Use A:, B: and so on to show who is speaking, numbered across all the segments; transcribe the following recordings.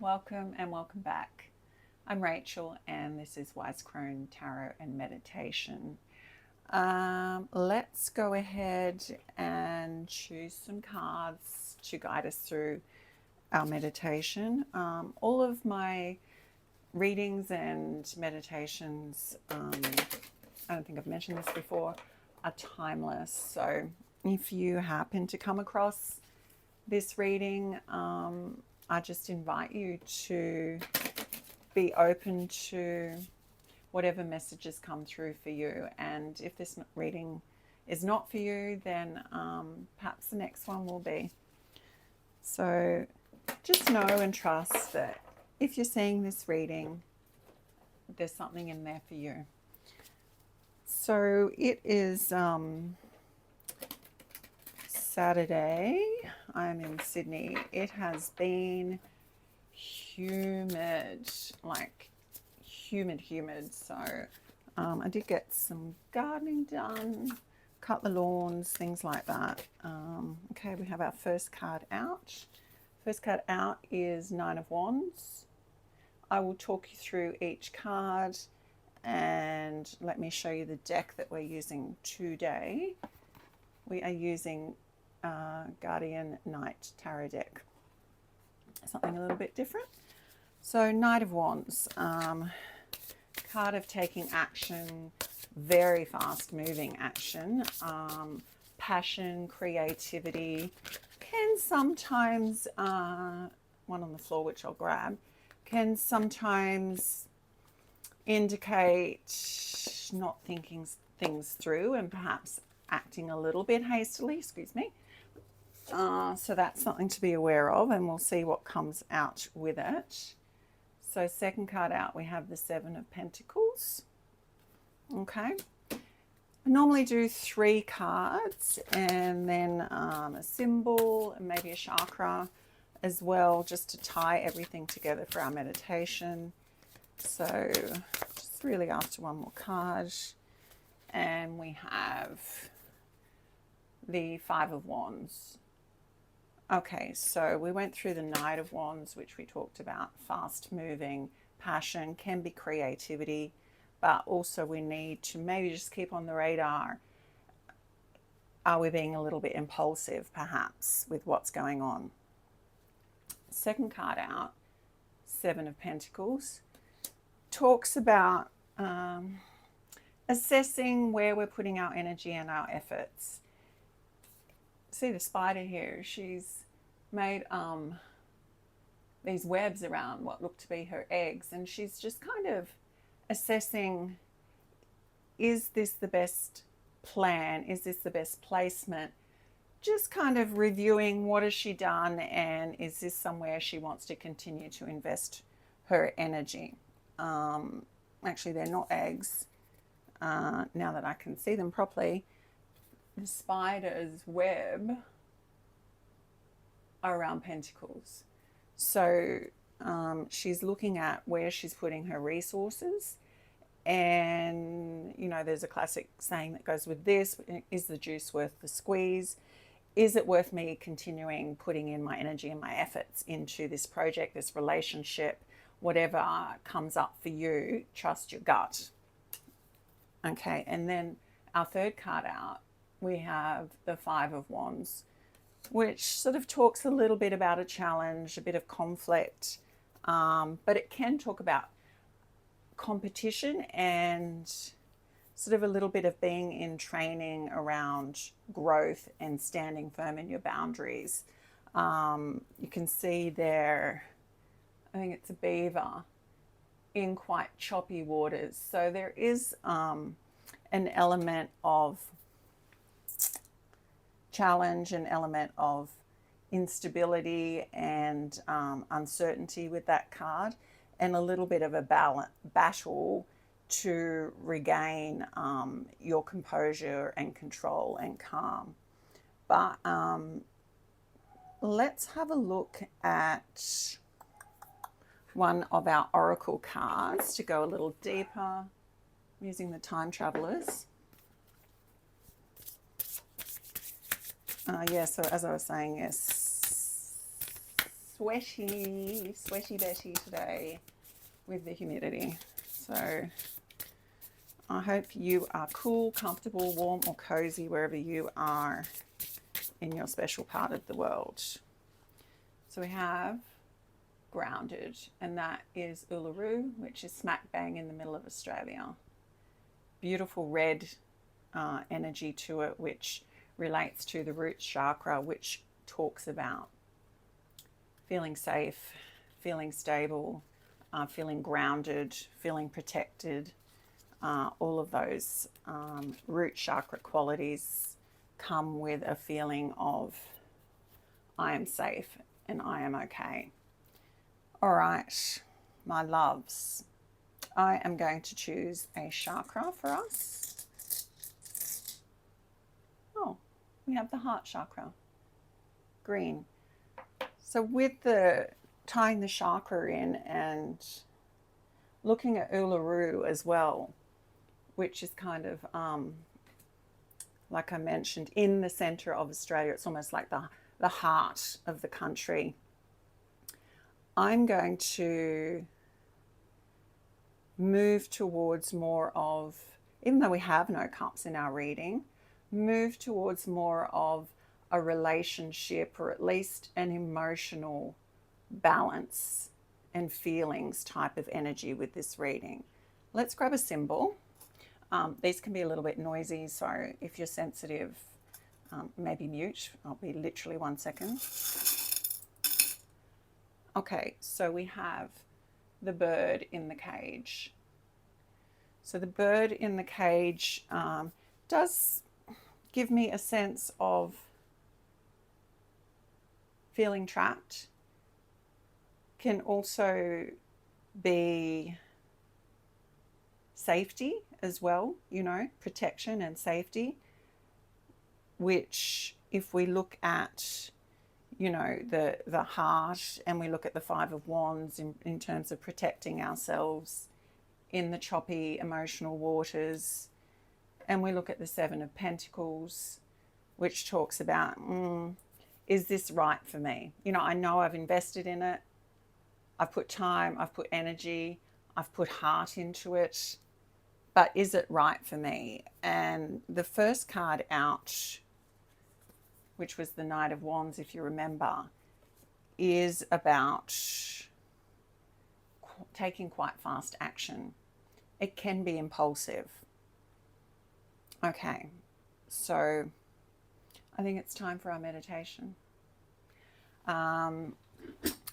A: welcome and welcome back. I'm Rachel and this is Wise Crone Tarot and Meditation. Let's go ahead and choose some cards to guide us through our meditation. All of my readings and meditations, I don't think I've mentioned this before, are timeless. So if you happen to come across this reading, I just invite you to be open to whatever messages come through for you. And if this reading is not for you, then perhaps the next one will be. So just know and trust that if you're seeing this reading, there's something in there for you. So it is Saturday. I'm in Sydney. It has been humid, like humid. So I did get some gardening done, cut the lawns, things like that. Okay, we have our first card out. First card out is Nine of Wands. I will talk you through each card and let me show you the deck that we're using today. We are using Guardian Knight Tarot deck. Something a little bit different. So Knight of Wands, card of taking action, very fast moving action, passion, creativity, can sometimes, one on the floor which I'll grab, can sometimes indicate not thinking things through and perhaps acting a little bit hastily, excuse me. So that's something to be aware of, and we'll see what comes out with it. So second card out, we have the Seven of Pentacles. Okay. I normally do 3 cards and then a symbol and maybe a chakra as well, just to tie everything together for our meditation. So just really after one more card. And we have the Five of Wands. Okay, so we went through the Knight of Wands, which we talked about, fast moving, passion, can be creativity, but also we need to maybe just keep on the radar. Are we being a little bit impulsive, perhaps, with what's going on? Second card out, Seven of Pentacles, talks about assessing where we're putting our energy and our efforts. See the spider here, she's made these webs around what look to be her eggs, and she's just kind of assessing, is this the best plan, is this the best placement, just kind of reviewing what has she done and is this somewhere she wants to continue to invest her energy. Actually they're not eggs, now that I can see them properly. The spider's web are around pentacles. So she's looking at where she's putting her resources. And, you know, there's a classic saying that goes with this, is the juice worth the squeeze? Is it worth me continuing putting in my energy and my efforts into this project, this relationship, whatever comes up for you, trust your gut. Okay, and then our third card out, we have the Five of Wands, which sort of talks a little bit about a challenge, a bit of conflict, but it can talk about competition and sort of a little bit of being in training around growth and standing firm in your boundaries. You can see there, I think it's a beaver in quite choppy waters. So there is an element of challenge, an element of instability and uncertainty with that card, and a little bit of a battle to regain your composure and control and calm. But let's have a look at one of our oracle cards to go a little deeper, using the Time Travelers. So as I was saying, yes, sweaty Betty today with the humidity. So I hope you are cool, comfortable, warm or cozy wherever you are in your special part of the world. So we have grounded, and that is Uluru, which is smack bang in the middle of Australia. Beautiful red energy to it, which relates to the root chakra, which talks about feeling safe, feeling stable, feeling grounded, feeling protected. All of those root chakra qualities come with a feeling of I am safe and I am okay. All right, my loves, I am going to choose a chakra for us. Oh, we have the heart chakra, green. So with the tying the chakra in and looking at Uluru as well, which is kind of, like I mentioned, in the center of Australia, it's almost like the heart of the country. I'm going to move towards more of, even though we have no cups in our reading, move towards more of a relationship, or at least an emotional balance and feelings type of energy with this reading. Let's grab a symbol. These can be a little bit noisy, so if you're sensitive, maybe mute. I'll be literally 1 second. Okay, so we have the bird in the cage. So the bird in the cage does give me a sense of feeling trapped. Can also be safety as well, you know, protection and safety, which if we look at, you know, the heart, and we look at the Five of Wands in terms of protecting ourselves in the choppy emotional waters, and we look at the Seven of Pentacles, which talks about, is this right for me? You know I've invested in it. I've put time, I've put energy, I've put heart into it, but is it right for me? And the first card out, which was the Knight of Wands, if you remember, is about taking quite fast action. It can be impulsive. Okay, so I think it's time for our meditation.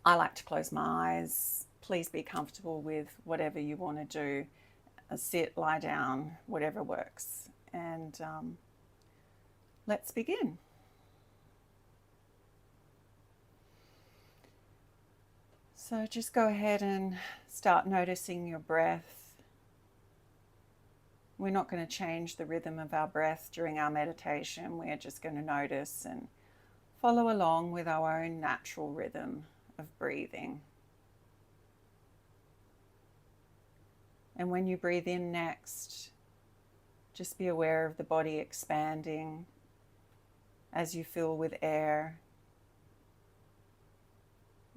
A: I like to close my eyes. Please be comfortable with whatever you want to do. Sit, lie down, whatever works. And let's begin. So just go ahead and start noticing your breath. We're not going to change the rhythm of our breath during our meditation. We're just going to notice and follow along with our own natural rhythm of breathing. And when you breathe in next, just be aware of the body expanding as you fill with air.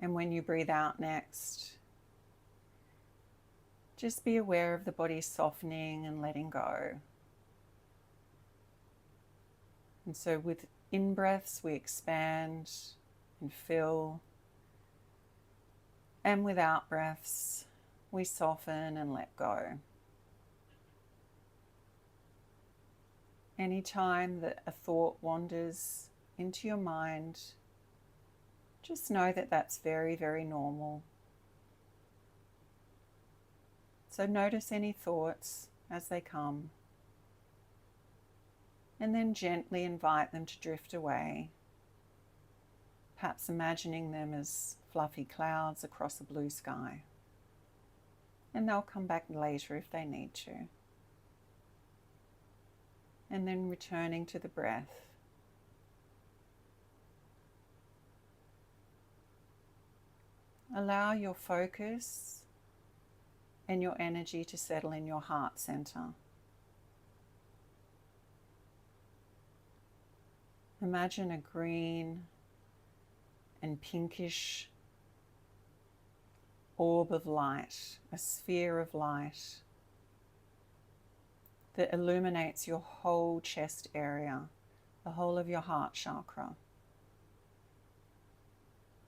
A: And when you breathe out next, just be aware of the body softening and letting go. And so with in-breaths, we expand and fill. And with out-breaths, we soften and let go. Anytime that a thought wanders into your mind, just know that that's very, very normal. So notice any thoughts as they come, and then gently invite them to drift away, perhaps imagining them as fluffy clouds across a blue sky. And they'll come back later if they need to. And then returning to the breath. Allow your focus and your energy to settle in your heart center. Imagine a green and pinkish orb of light, a sphere of light that illuminates your whole chest area, the whole of your heart chakra,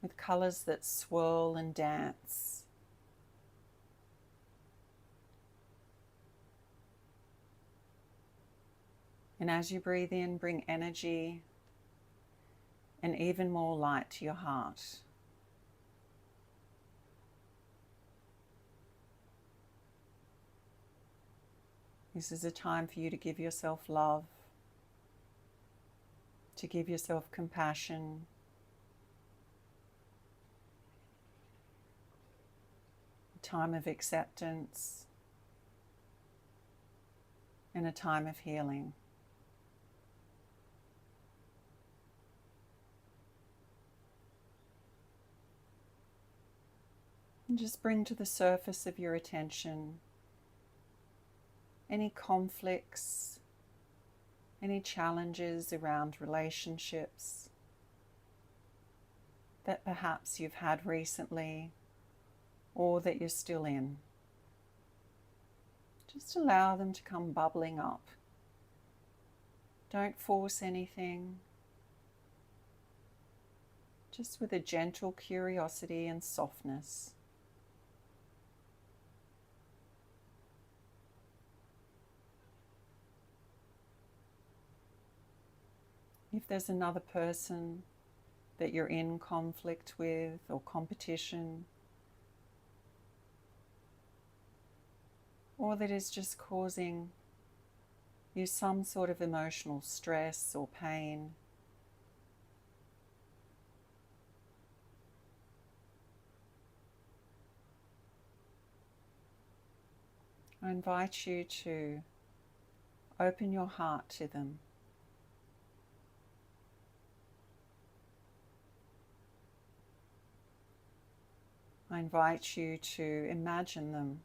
A: with colors that swirl and dance. And as you breathe in, bring energy and even more light to your heart. This is a time for you to give yourself love, to give yourself compassion, a time of acceptance, and a time of healing. And just bring to the surface of your attention any conflicts, any challenges around relationships that perhaps you've had recently or that you're still in. Just allow them to come bubbling up. Don't force anything. Just with a gentle curiosity and softness. If there's another person that you're in conflict with or competition, or that is just causing you some sort of emotional stress or pain, I invite you to open your heart to them. I invite you to imagine them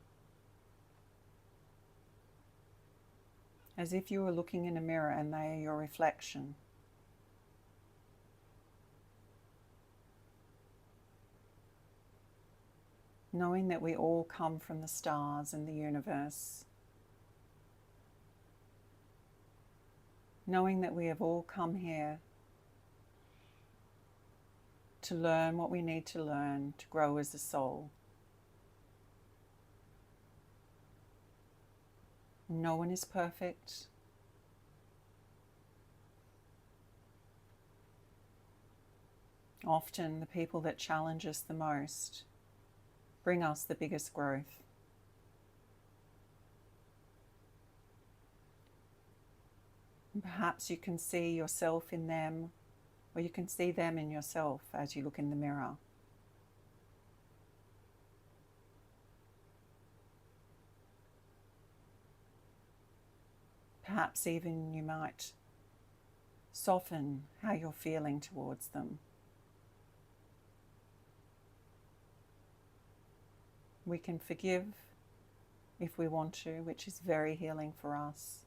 A: as if you were looking in a mirror and they are your reflection. Knowing that we all come from the stars and the universe. Knowing that we have all come here to learn what we need to learn to grow as a soul. No one is perfect. Often the people that challenge us the most bring us the biggest growth. And perhaps you can see yourself in them, or you can see them in yourself as you look in the mirror. Perhaps even you might soften how you're feeling towards them. We can forgive if we want to, which is very healing for us.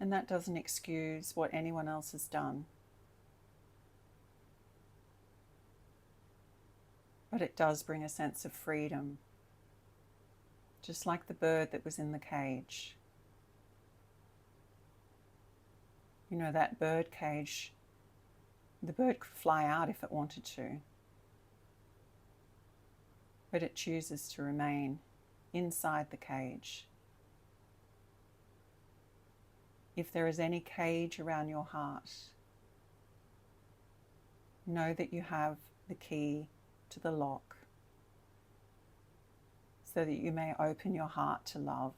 A: And that doesn't excuse what anyone else has done. But it does bring a sense of freedom, just like the bird that was in the cage. You know, that bird cage, the bird could fly out if it wanted to, but it chooses to remain inside the cage. If there is any cage around your heart, know that you have the key to the lock so that you may open your heart to love.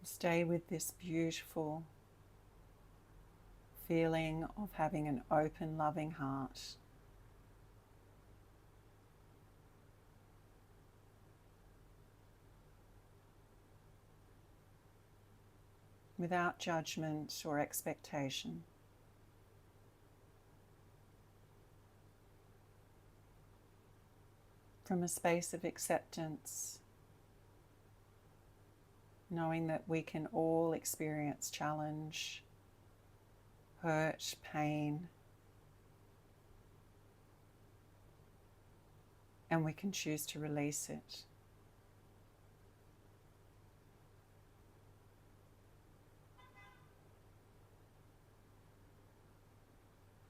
A: Stay with this beautiful feeling of having an open, loving heart. Without judgment or expectation. From a space of acceptance knowing that we can all experience challenge, hurt, pain, and we can choose to release it.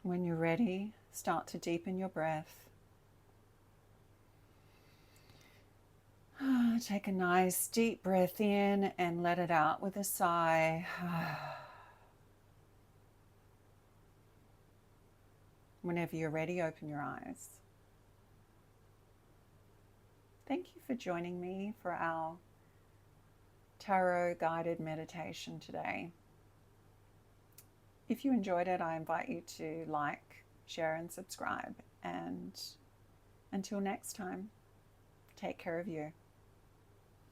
A: When you're ready, start to deepen your breath. Take a nice deep breath in and let it out with a sigh. Whenever you're ready, open your eyes. Thank you for joining me for our tarot guided meditation today. If you enjoyed it, I invite you to like, share, and subscribe. And until next time, take care of you.